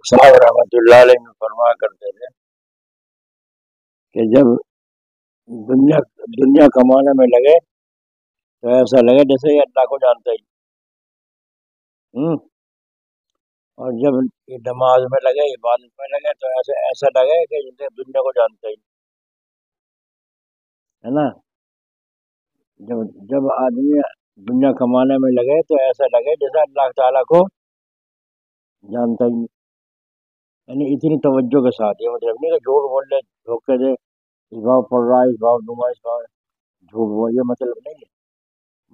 صاحب رحمۃ اللہ علیہ میں فرمایا کرتے تھے کہ جب دنیا دنیا کمانے میں لگے تو ایسا لگے جیسے یہ اللہ کو جانتا ہی ہوں اور جب یہ نماز میں لگے عبادت میں لگے تو ایسا لگے کہ جیسے دنیا کو جانتا ہی ہے نا۔ جب جب آدمی دنیا کمانے میں لگے تو ایسا لگے جیسے اللہ تعالیٰ کو جانتا ہی نہیں، یعنی اتنی توجہ کے ساتھ۔ یہ مطلب نہیں کہ جھوٹ بول لے، دھوکے دے، اس بھاؤ پڑھ رہا ہے، اس بھاؤ دوں گا، اس بھاؤ جھوٹ بول، یہ مطلب نہیں ہے،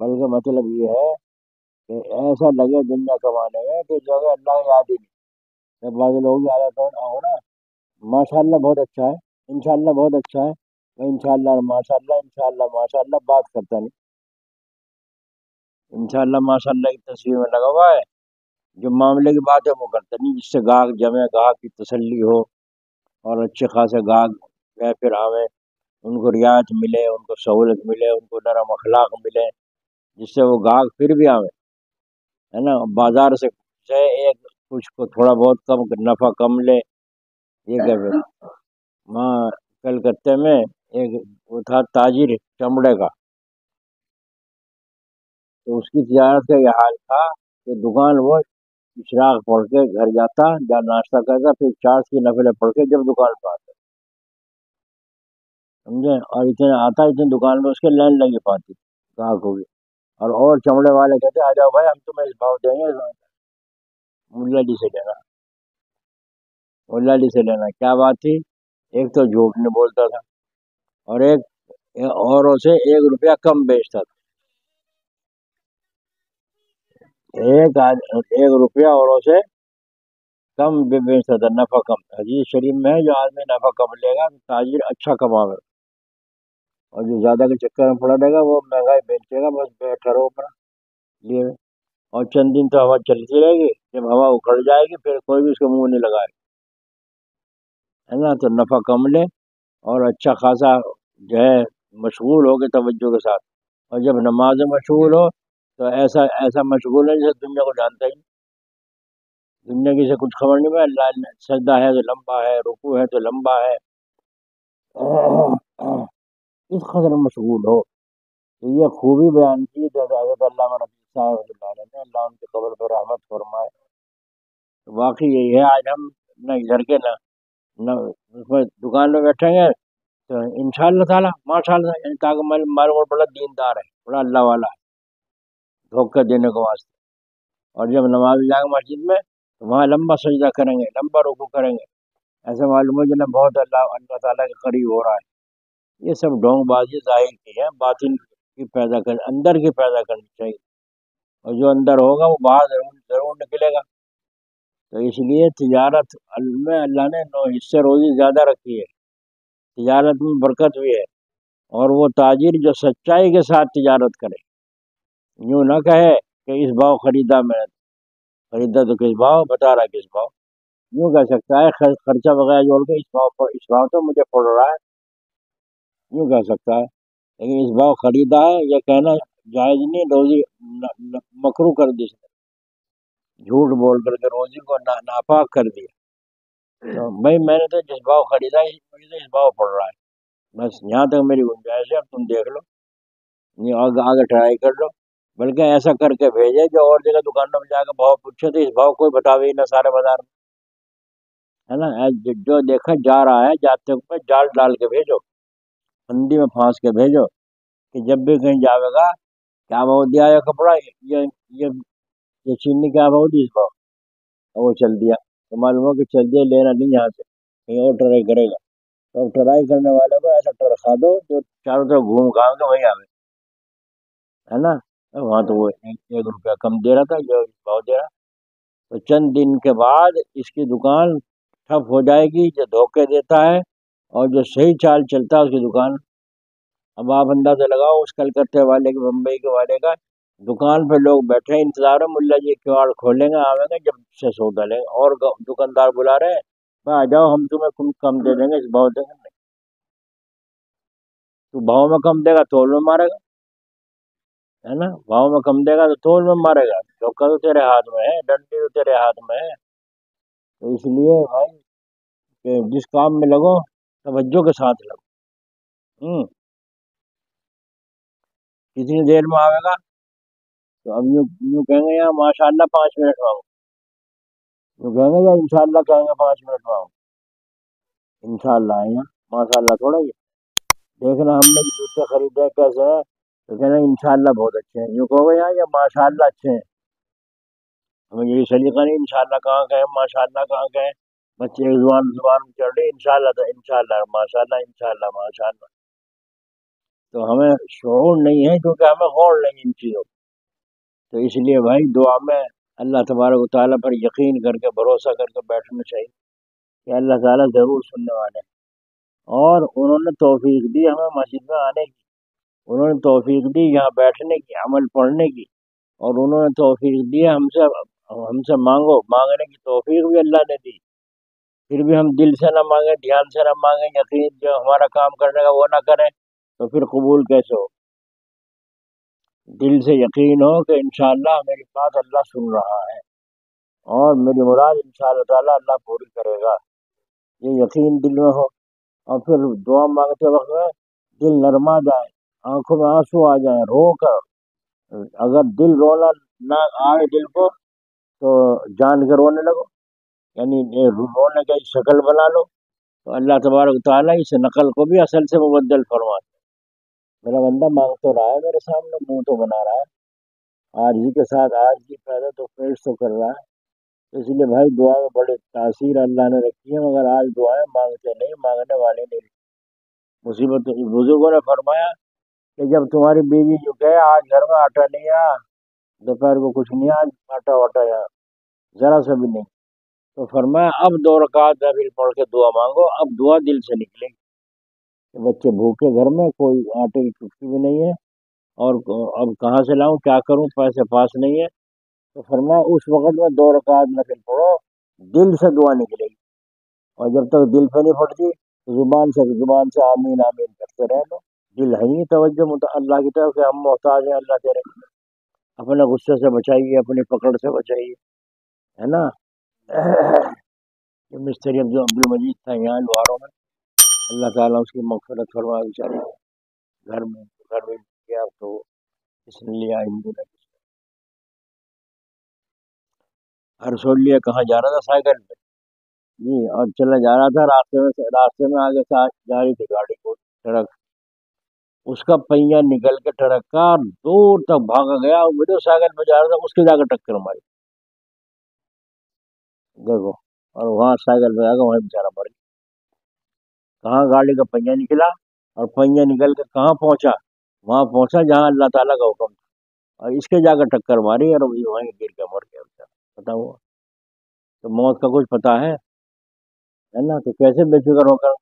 بلکہ مطلب یہ ہے کہ ایسا لگے دنیا کمانے میں کہ جو ہے اللہ کی یاد ہی نہیں۔ جب بعض لوگوں کی عادت ہو نا، ماشاء اللہ بہت اچھا ہے، انشاءاللہ بہت اچھا ہے، میں انشاءاللہ ماشاء اللہ انشاءاللہ ماشاء اللہ بات کرتا نہیں، انشاءاللہ ماشاء اللہ کی تصویر میں لگا ہوا ہے، جو معاملے کی بات ہے وہ کرتا نہیں، جس سے گاہک جمے، گاہک کی تسلی ہو اور اچھے خاصے گاہک گئے پھر آویں، ان کو رعایت ملے، ان کو سہولت ملے، ان کو نرم اخلاق ملے، جس سے وہ گاہک پھر بھی آویں، ہے نا۔ بازار سے ایک کچھ کو تھوڑا بہت کم نفع کم لے، یہ کہ پھر وہاں کلکتے میں ایک وہ تھا تاجر چمڑے کا، تو اس کی تجارت کا یہ حال تھا کہ دکان وہ اشراق پڑھ کے گھر جاتا، جہاں ناشتہ کرتا، پھر چار کی نفلیں پڑھ کے جب دکان پہ آتا، سمجھے، اور اتنے آتا، اتنے دکان میں اس کے لائن لگی پاتی گاہکوں کی، اور چمڑے والے کہتے آ جاؤ بھائی ہم تمہیں اس بھاؤ دیں گے، ملا جی سے لینا، ملا جی سے لینا۔ کیا بات تھی؟ ایک تو جھوٹ نہیں بولتا تھا، اور ایک اوروں سے 1 روپیہ کم بیچتا تھا، 1 روپیہ اوروں سے کم بیچتا تھا، نفع کم۔ حدیث شریف میں ہے جو آدمی نفع کم لے گا تاجر اچھا کماوے، اور جو زیادہ کے چکر میں پڑا رہے گا وہ مہنگائی بیچے گا، بس بیٹھا رہو اپنا لیے، اور چند دن تو ہوا چلتی رہے گی، جب ہوا اکھڑ جائے گی پھر کوئی بھی اس کو منہ نہیں لگائے، ہے نا۔ تو نفع کم لے اور اچھا خاصا جو ہے مشغول ہو کے توجہ کے ساتھ، اور جب نماز میں مشغول ہو تو ایسا ایسا مشغول ہے جیسے دنیا کو جانتا ہی نہیں، دنیا کی سے کچھ خبر نہیں، میں اللہ سجدہ ہے تو لمبا ہے، رکوع ہے تو لمبا ہے، اس قدر مشغول ہو۔ تو یہ خوبی بیان کی ہے حضرت علامہ رفیع صاحب رضی اللہ عنہ نے، اللہ ان کے قبر پر رحمت فرمائے۔ تو واقعی یہی ہے، آج ہم نہ ادھر کے نہ اس میں دکان میں بیٹھیں گے تو انشاءاللہ تعالیٰ ماشاء اللہ، یعنی تاکہ معلوم بڑا دیندار ہے، بڑا اللہ والا ہے، دھوکہ دینے کو واسطے۔ اور جب نماز جائیں گے مسجد میں تو وہاں لمبا سجدہ کریں گے، لمبا رکوع کریں گے، ایسا معلوم ہو جنہیں بہت اللہ تعالیٰ کے قریب ہو رہا ہے۔ یہ سب ڈھونگ بازی ظاہر کی ہے، باطن کی پیدا کر، اندر کی پیدا کرنی چاہیے، اور جو اندر ہوگا وہ باہر ضرور ضرور نکلے گا۔ تو اس لیے تجارت میں اللہ نے 9 حصے روزی زیادہ رکھی ہے، تجارت میں برکت بھی ہے، اور وہ تاجر جو سچائی کے ساتھ تجارت کرے، یوں نہ کہے کہ اس بھاؤ خریدا، میں نے خریدا تو کس بھاؤ، بتا رہا کس بھاؤ، یوں کہہ سکتا ہے خرچہ وغیرہ جوڑ کے اس بھاؤ تو مجھے پڑ رہا ہے، یوں کہہ سکتا ہے، لیکن اس بھاؤ خریدا ہے یہ کہنا جائز نہیں، روزی مکروہ کر دی، جھوٹ بول کر کے روزی کو ناپاک کر دیا۔ تو بھائی میں نے تو جس بھاؤ خریدا ہے مجھے تو اس بھاؤ پڑ رہا ہے، بس یہاں تک میری گنجائش ہے، اب تم دیکھ لو، یہ آگے ٹرائی کر لو، بلکہ ایسا کر کے بھیجے جو اور جگہ دکانوں میں جا کے بھاؤ پوچھے تو اس بھاؤ کوئی بتاوے ہی نہ سارے بازار میں، ہے نا۔ جو دیکھا جا رہا ہے جاتے ہوئے جال ڈال کے بھیجو، پھندی میں پھانس کے بھیجو، کہ جب بھی کہیں جاوے گا کیا بھاؤ دیا یہ کپڑا، یہ یہ چینی کیا بھاؤ دی اس بھاؤ، اور وہ چل دیا، تو معلوم ہو کہ چل دیا، لینا نہیں یہاں سے، کہیں اور ٹرائی کرے گا، تو ٹرائی کرنے والے کو ایسا ٹرکھا دو جو چاروں طرف گھوم گھام کے وہی آوے، ہے نا۔ وہاں تو وہ 1 روپیہ کم دے رہا تھا جو بھاؤ دے رہا، تو چند دن کے بعد اس کی دکان ٹھپ ہو جائے گی، جو دھوکے دیتا ہے، اور جو صحیح چال چلتا ہے اس کی دکان، اب آپ اندازہ لگاؤ اس کلکتے والے کے، بمبئی کے والے کا، دکان پہ لوگ بیٹھے ہیں انتظار ہے، ملا جی کیواڑ کھولیں گے، آویں گے جب سے سودا لیں گے، اور دکاندار بلا رہے ہیں بھائی آ جاؤ ہم تمہیں کم دے دیں گے، اس بھاؤ دیں گے، نہیں تو بھاؤ میں کم دے گا تول میں مارے گا، ہے نا، بھاؤ میں کم دے گا تو تول میں مارے گا، دھوکہ تو تیرے ہاتھ میں ہے، ڈنڈی تو تیرے ہاتھ میں ہے، تو اس لیے بھائی کہ جس کام میں لگو توجہ کے ساتھ لگو۔ کتنی دیر میں آئے گا؟ تو اب یوں کہیں گے یا ماشاء اللہ 5 منٹ میں آؤں، یوں کہیں گے یا انشاءاللہ کہیں گے 5 منٹ میں آؤں؟ انشاءاللہ آئیں گے، ماشاء اللہ تھوڑا یہ دیکھنا ہم نے جوتے خریدے کیسے ہیں، تو کہنا انشاءاللہ بہت اچھے ہیں، یوں کہو گے یا ماشاءاللہ اچھے ہیں؟ ہمیں یہی سلیقہ نہیں، انشاءاللہ کہاں گئے، ماشاءاللہ کہاں گئے، بچے ایک زبان میں چڑھ رہے انشاءاللہ تو انشاءاللہ ماشاءاللہ انشاءاللہ ماشاءاللہ۔ تو ہمیں شعور نہیں ہے کیونکہ ہمیں غور نہیں ان چیزوں کو۔ تو اس لیے بھائی دعا میں اللہ تبارک و تعالیٰ پر یقین کر کے بھروسہ کر کے بیٹھنا چاہیے کہ اللہ تعالیٰ ضرور سننے والے ہیں۔ اور انہوں نے توفیق دی ہمیں مسجد میں آنے کی، انہوں نے توفیق دی یہاں بیٹھنے کی، عمل پڑھنے کی، اور انہوں نے توفیق دی ہم سے مانگو، مانگنے کی توفیق بھی اللہ نے دی۔ پھر بھی ہم دل سے نہ مانگیں، دھیان سے نہ مانگیں، یقین جو ہمارا کام کرنے کا وہ نہ کریں تو پھر قبول کیسے ہو؟ دل سے یقین ہو کہ انشاءاللہ میری بات اللہ سن رہا ہے اور میری مراد انشاءاللہ تعالیٰ اللہ پوری کرے گا، یہ یقین دل میں ہو۔ اور پھر دعا مانگتے وقت میں دل نرما جائے، آنکھوں میں آنسو آ جائیں، رو کر، اگر دل رونا نہ آئے دل کو تو جان کے رونے لگو، یعنی رونے کا شکل بنا لو، تو اللہ تبارک تعالیٰ اس نقل کو بھی اصل سے مبدل فرماتا ہے۔ میرا بندہ مانگ تو رہا ہے میرے سامنے، منہ تو بنا رہا ہے، آج ہی کے ساتھ آج ہی پیدا تو پیش تو کر رہا ہے۔ اس لیے بھائی دعا میں بڑی تاثیر اللہ نے رکھی ہے، مگر آج دعائیں مانگتے نہیں، مانگنے والے نہیں۔ مصیبت بزرگوں نے فرمایا کہ جب تمہاری بیوی جو کہے آج گھر میں آٹا نہیں آیا، دوپہر کو کچھ نہیں، آج آٹا واٹا یہاں ذرا سا بھی نہیں، تو فرمایا اب 2 رکعت نفل پڑھ کے دعا مانگو، اب دعا دل سے نکلے گی۔ کہ بچے بھوکے گھر میں، کوئی آٹے کی چٹکی بھی نہیں ہے، اور اب کہاں سے لاؤں، کیا کروں، پیسے پاس نہیں ہے، تو فرمایا اس وقت میں 2 رکعت نفل پڑھو، دل سے دعا نکلے گی۔ اور جب تک دل پہ نہیں پڑتی زبان سے آمین آمین کرتے رہ لو، دل ہے ہی توجہ اللہ کی طرف کہ ہم محتاج ہیں اللہ تیرے، اپنے غصے سے بچائیے، اپنی پکڑ سے بچائیے، ہے نا۔ یہ مستری عبد المجید تھا یہاں لوہاروں میں، اللہ تعالیٰ اس کی مغفرت فرمائے، بیچارے گھر میں کیا تو اس نے لیا ہندو نے ہر لیا، کہاں جا رہا تھا سائیکل پہ جی، اور چلا جا رہا تھا، راستے میں آگے سے جا رہی تھی گاڑی کو ٹرک، اس کا پہیا نکل کے ٹرک کا دور تک بھاگا گیا، وہ جو سائیکل پہ جا رہا تھا اس کے جا کے ٹکر ماری، دیکھو، اور وہاں سائیکل پہ جا کے وہیں بیچارہ مر گیا۔ کہاں گاڑی کا پہیا نکلا، اور پہیا نکل کے کہاں پہنچا؟ وہاں پہنچا جہاں اللہ تعالیٰ کا حکم تھا، اور اس کے جا کے ٹکر ماری اور وہیں گر کے مر گیا بیچارہ، پتا ہوا۔ تو موت کا کچھ پتا ہے نا، تو کیسے بے فکر ہو کر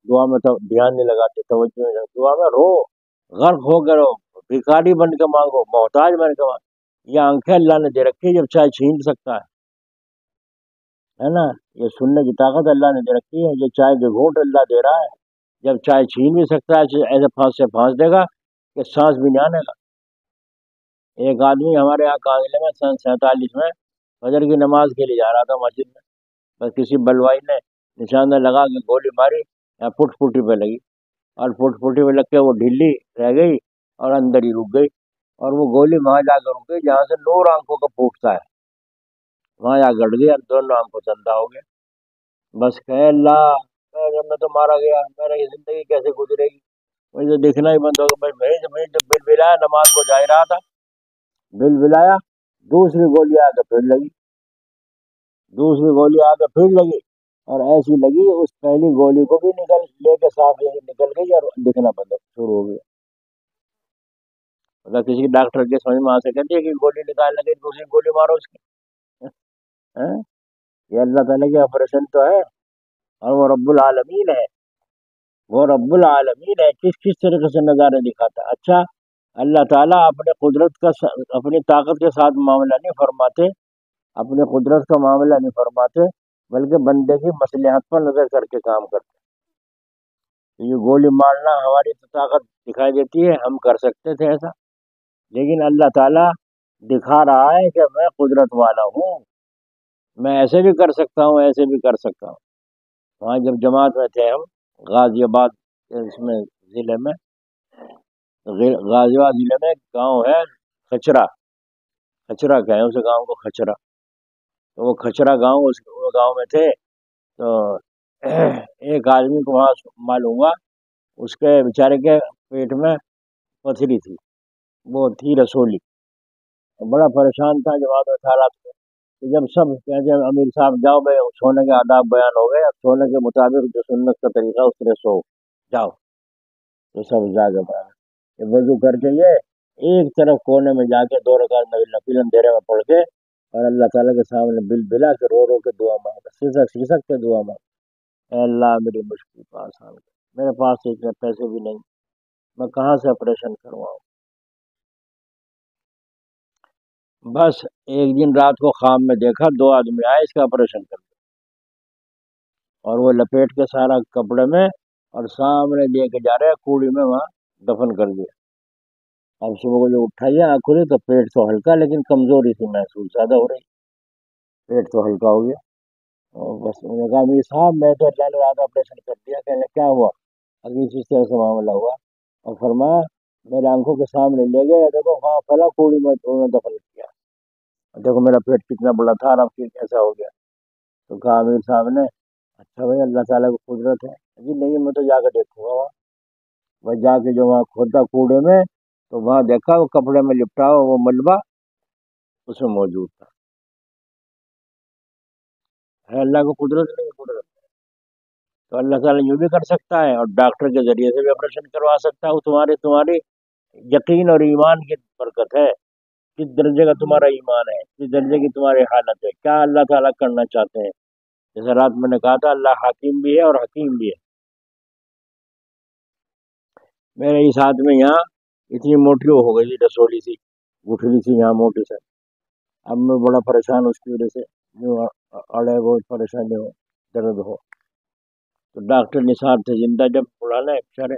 دعا میں تو دھیان نہیں لگاتے، توجہ نہیں لگاتے، دعا میں رو، غرق ہو کر رو، بھکاری بن کے مانگو، محتاج بن کے مانگو۔ یہ آنکھیں اللہ نے دے رکھی ہے، جب چاہے چھین سکتا ہے نا، یہ سننے کی طاقت اللہ نے دے رکھی ہے، یہ چائے کے گھونٹ اللہ دے رہا ہے، جب چائے چھین بھی سکتا ہے، ایسے پھانس سے پھانس دے گا کہ سانس بھی نہیں آنے گا۔ ایک آدمی ہمارے یہاں کانگلے میں سن 47 میں فجر کی نماز کے لیے جا رہا تھا مسجد میں، بس کسی بلوائی نے نشانہ لگا کے گولی ماری، یا پٹ پٹی پہ لگی، اور پٹ پٹی پہ لگ کے وہ ڈھیلی رہ گئی اور اندر ہی رک گئی، اور وہ گولی وہاں جا کر رک گئی جہاں سے نور آنکھوں کو پھوٹتا ہے، وہاں جا گڑ گیا، دونوں آنکھوں سے اندھا ہو گیا۔ بس کہ اللہ میں تو مارا گیا، میری زندگی کیسے گزرے گی، مجھے دکھنا ہی بند ہو گیا۔ میں جب بل بلایا نماز کو جا ہی رہا تھا، بل بلایا، دوسری گولی آ کے پھر لگی، دوسری گولی آ کے پھر لگی، اور ایسی لگی اس پہلی گولی کو بھی لے کے صاف نکل گئی اور دکھنا بند شروع ہو گیا۔ مطلب کسی ڈاکٹر کے سمجھ میں آ سکتی ہے کہ گولی نکال لگے، دوسری گولی مارو اس کی، یہ اللہ تعالیٰ کی آپریشن تو ہے، اور وہ رب العالمین ہے، وہ رب العالمین ہے، کس کس طریقے سے نظارے دکھاتا ہے۔ اچھا، اللہ تعالیٰ اپنے قدرت کا اپنی طاقت کے ساتھ معاملہ نہیں فرماتے، اپنی قدرت کا معاملہ نہیں فرماتے، بلکہ بندے کی مصلحت پر نظر کر کے کام کرتے۔ یہ گولی مارنا ہماری تو طاقت دکھائی دیتی ہے، ہم کر سکتے تھے ایسا، لیکن اللہ تعالیٰ دکھا رہا ہے کہ میں قدرت والا ہوں، میں ایسے بھی کر سکتا ہوں، ایسے بھی کر سکتا ہوں۔ وہاں جب جماعت میں تھے ہم غازی آباد اس میں ضلع میں، غازی آباد ضلع میں ایک گاؤں ہے کھچرا، کھچرا کہے ہیں اسے گاؤں کو، کھچرا۔ تو وہ کھچرا گاؤں، اس وہ گاؤں میں تھے، تو ایک آدمی کو وہاں معلوم ہوا اس کے بیچارے کے پیٹ میں پتھری تھی، وہ تھی رسولی، بڑا پریشان تھا جماعت میں تھا رات کو۔ تو جب سب کہتے ہیں امیر صاحب جاؤ بھائی، سونے کے آداب بیان ہو گئے، اب سونے کے مطابق جو سنت کا طریقہ اس طرح سو جاؤ۔ تو سب جاگے پڑا، یہ وضو کر کے یہ ایک طرف کونے میں جا کے 2 رکعت نفل اندھیرے میں پڑھ کے اور اللہ تعالیٰ کے سامنے بل بلا کے رو رو کے دعا مانگا، سیسک کے دعا مانگا، اے اللہ میری مشکل کو آسان کر، میرے پاس اتنے پیسے بھی نہیں، میں کہاں سے آپریشن کرواؤں۔ بس ایک دن رات کو خواب میں دیکھا 2 آدمی آئے اس کا آپریشن کر دیا، اور وہ لپیٹ کے سارا کپڑے میں اور سامنے لے کے جا رہے ہیں کوڑی میں، وہاں دفن کر دیا۔ اب صبح کو جو اٹھائیے آنکھ کھلی تو پیٹ تو ہلکا، لیکن کمزوری سی محسوس زیادہ ہو رہی، پیٹ تو ہلکا ہو گیا۔ اور بس انہوں نے کہا امیر صاحب میں تو اللہ نے رات آپریشن کر دیا۔ کہنے کیا ہوا؟ اگلی چیز طرح سے معاملہ ہوا، اور فرمایا میرے آنکھوں کے سامنے لے گئے، دیکھو وہاں فلاں کوڑی میں انہوں نے دفن کیا، دیکھو میرا پیٹ کتنا بڑا تھا اور اب پھر کیسا ہو گیا۔ تو کہا امیر صاحب نے اچھا بھائی اللہ تعالیٰ کو قدرت ہے، جی نہیں میں تو جا کے دیکھوں گا وہاں۔ وہ جا کے جو وہاں کھودا کوڑے میں، تو وہاں دیکھا وہ کپڑے میں لپٹا ہوا وہ ملبہ اس میں موجود تھا۔ ہے اللہ کو قدرت نہیں قدرت؟ تو اللہ تعالیٰ یوں بھی کر سکتا ہے، اور ڈاکٹر کے ذریعے سے بھی آپریشن کروا سکتا ہے، وہ تمہاری یقین اور ایمان کی برکت ہے، کس درجے کا تمہارا ایمان ہے، کس درجے کی تمہاری حالت ہے، کیا اللہ تعالیٰ کرنا چاہتے ہیں۔ جیسے رات میں نے کہا تھا اللہ حکیم بھی ہے اور حکیم بھی ہے۔ میرے اس ہاتھ میں یہاں اتنی موٹی ہو گئی تھی رسولی سی، گٹھلی سی یہاں موٹی سے، اب میں بڑا پریشان اس کی وجہ سے، جو اڑے بہت پریشانی ہو، درد ہو۔ تو ڈاکٹر نثار تھے زندہ جب بلانا ہے بیچارے،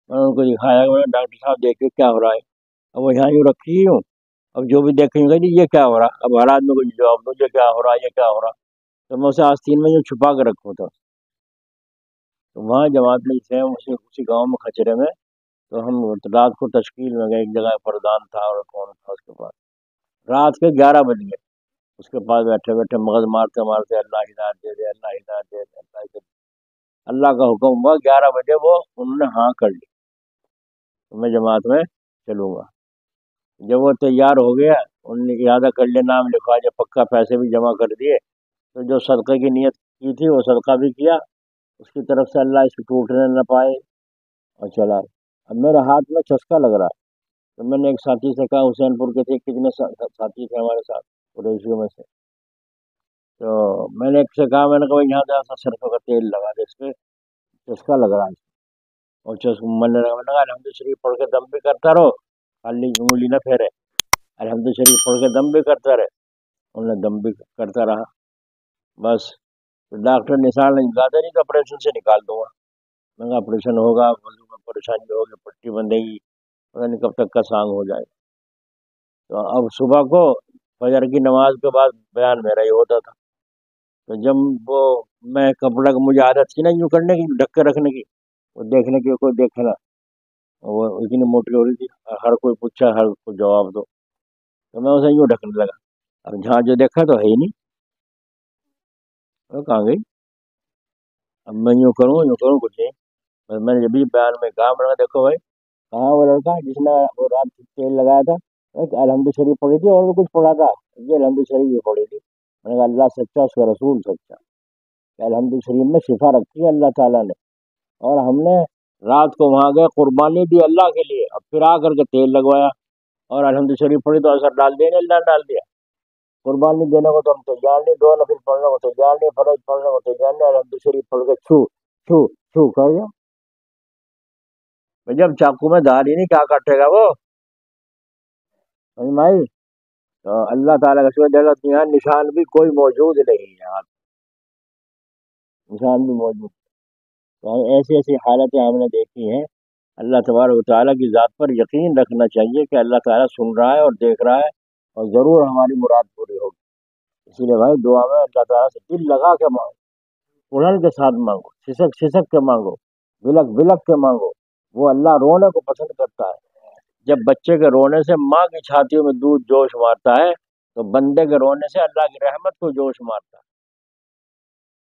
میں نے ان کو دکھایا، ڈاکٹر صاحب دیکھیے کیا ہو رہا ہے۔ اب وہ یہاں یوں رکھی ہوں، اب جو بھی دیکھیں گے جی یہ کیا ہو رہا، اب ہر آدمی کو جواب دو یہ کیا ہو رہا، یہ کیا ہو رہا۔ تو میں اسے آستین میں یوں چھپا کے رکھوں تھا۔ تو وہاں جماعت میں تھے اسی گاؤں میں کھچرے میں، تو ہم رات کو تشکیل میں گئے، ایک جگہ پردان تھا اور کون تھا اس کے پاس، رات کے 11 بج گئے، اس کے پاس بیٹھے بیٹھے مغز مارتے مارتے اللہ ہدایت دے دے، اللہ ہدایت دے دے، اللہ ہدایت دے۔ اللہ کا حکم ہوا 11 بجے وہ انہوں نے ہاں کر لی، تو میں جماعت میں چلوں گا۔ جب وہ تیار ہو گیا، انہوں نے ارادہ کر لیا، نام لکھوا جب پکا پیسے بھی جمع کر دیے، تو جو صدقے کی نیت کی تھی وہ صدقہ بھی کیا، اس کی طرف سے اللہ اس کو ٹوٹنے نہ پائے، اور چلا۔ اب میرے ہاتھ میں چسکا لگ رہا ہے، تو میں نے ایک ساتھی سے کہا، حسین پور کے تھے، کتنے ساتھی تھے ہمارے ساتھ قریشیوں میں سے، تو میں نے ایک سے کہا، میں نے کہا یہاں سے سرسوں کا تیل لگا دے، اس پہ چسکا لگ رہا ہے، اور میں نے کہا الحمد شریف پڑھ کے دم بھی کرتا رہو، خالی انگلی نہ پھیرے، الحمد شریف پڑھ کے دم بھی کرتا رہے۔ انہوں نے دم بھی کرتا رہا، بس ڈاکٹر نثار نے کہا تھا نہیں تو آپریشن سے نکال دوں گا۔ میں کہا آپریشن ہوگا، وضو میں پریشانی ہوگی، پٹی بندھے گی، پتہ نہیں کب تک کا سانگ ہو جائے۔ تو اب صبح کو فجر کی نماز کے بعد بیان میرا یہ ہوتا تھا، تو جب وہ میں کپڑا کا مجھے عادت تھی نا یوں کرنے کی، ڈھک کے رکھنے کی، وہ دیکھنے کی کوئی دیکھنا، وہ اتنی موٹی ہو رہی تھی، ہر کوئی پوچھا ہر کوئی جواب دو، تو میں اسے یوں ڈھکنے لگا۔ اب جہاں جو دیکھا تو ہے ہی نہیں، وہ کہاں گئی، اب میں یوں کروں کچھ نہیں۔ بس میں نے جب بھی بیان میں کہا، میں نے کہا دیکھو بھائی، کہاں وہ لڑکا جس نے وہ رات تیل لگایا تھا، الحمد شریف پڑھی تھی اور بھی کچھ پڑھا تھا، یہ الحمد شریف بھی پڑھی تھی۔ میں نے کہا اللہ سچا، اس کا رسول سچا، کہ الحمد شریف میں شفا رکھی ہے اللہ تعالیٰ نے، اور ہم نے رات کو وہاں گئے، قربانی دی اللہ کے لیے، اب پھر آ کر کے تیل لگوایا اور الحمد شریف پڑھی تو اثر ڈال دیا، اللہ نے ڈال دیا۔ قربانی دینے کو تو ہم تیار نہیں، 2 نفل پڑھنے کو تیار نہیں، فرض پڑھنے کو تیار نہیں، الحمد شریف پڑھ کے چھو چھو چھو کر جاؤ۔ جب چاقو میں دھار ہی نہیں کیا کاٹے گا وہ، سمجھ میں آئی؟ تو اللہ تعالیٰ کا شکر، جگت میں نشان بھی کوئی موجود نہیں ہے، نشان بھی موجود، تو ایسی ایسی حالتیں ہم نے دیکھی ہیں۔ اللہ تبارک و تعالیٰ کی ذات پر یقین رکھنا چاہیے کہ اللہ تعالیٰ سن رہا ہے اور دیکھ رہا ہے، اور ضرور ہماری مراد پوری ہوگی۔ اسی لیے بھائی دعا میں اللہ تعالیٰ سے دل لگا کے مانگو، اڑن کے ساتھ مانگو، سسک سسک کے مانگو، بلک بلک کے مانگو، وہ اللہ رونے کو پسند کرتا ہے۔ جب بچے کے رونے سے ماں کی چھاتیوں میں دودھ جوش مارتا ہے، تو بندے کے رونے سے اللہ کی رحمت کو جوش مارتا ہے۔